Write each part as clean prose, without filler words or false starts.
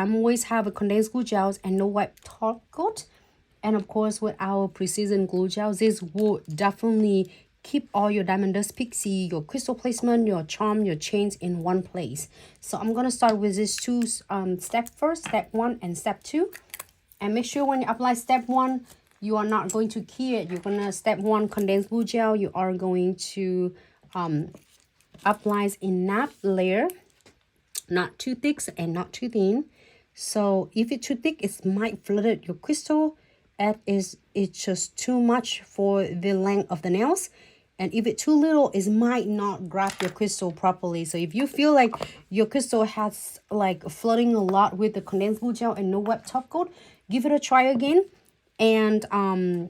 I'm always have a condensed glue gels and no wipe top coat. And of course, with our precision glue gels, this will definitely keep all your diamond dust pixie, your crystal placement, your charm, your chains in one place. So I'm gonna start with these two steps first, step 1 and step 2. And make sure when you apply step 1, you are not going to key it. You're gonna step 1 condensed glue gel. You are going to apply enough layer, not too thick and not too thin. So if it's too thick, it might flood your crystal. It's just too much for the length of the nails. And if it's too little, it might not grab your crystal properly. So if you feel like your crystal has like flooding a lot with the condensed glue gel and no wet top coat, give it a try again. And the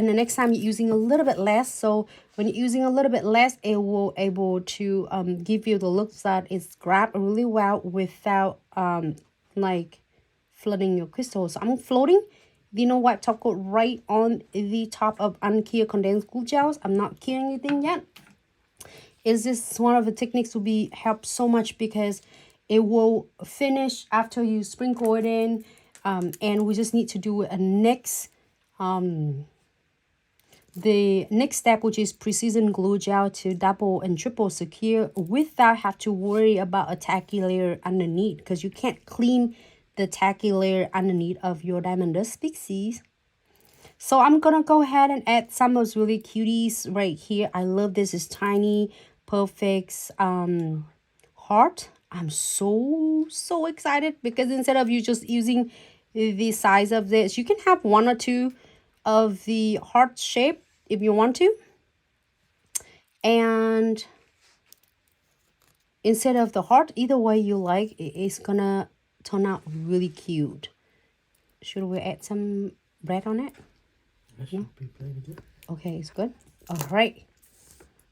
next time you're using a little bit less. So when you're using a little bit less, it will able to give you the look that it's grabbed really well without like flooding your crystal. So I'm floating the no wipe top coat right on the top of unkeyed condensed glue gels. I'm not keying anything yet. Is this one of the techniques will be help so much because it will finish after you sprinkle it in, and we just need to do a next the next step, which is precision glue gel to double and triple secure without have to worry about a tacky layer underneath, because you can't clean the tacky layer underneath of your diamond dust pixies. So I'm gonna go ahead and add some of those really cuties right here. I love this. Is tiny perfect heart. I'm so excited because instead of you just using the size of this, you can have 1 or 2 of the heart shape if you want to. And instead of the heart, either way you like, it's gonna turn out really cute. Should we add some bread on it? That should be pretty good. Okay, it's good. All right.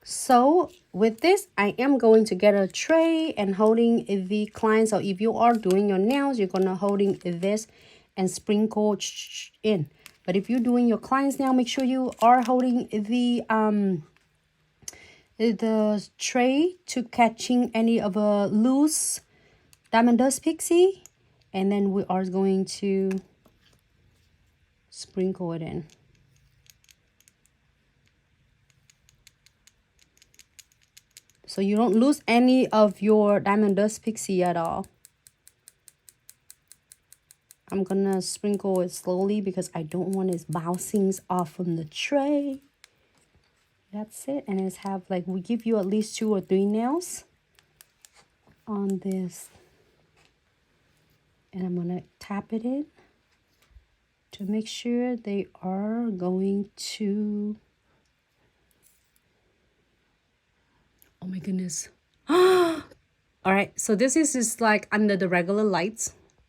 So with this, I am going to get a tray and holding the client. So if you are doing your nails, you're gonna holding this and sprinkle in. But if you're doing your clients now, make sure you are holding the tray to catching any of a loose diamond dust pixie, and then we are going to sprinkle it in. So you don't lose any of your diamond dust pixie at all. I'm gonna sprinkle it slowly because I don't want it bouncing off from the tray. That's it. And it's have like, we give you at least 2 or 3 nails on this. And I'm gonna tap it in to make sure they are going to, oh my goodness. All right, so this is just like under the regular lights.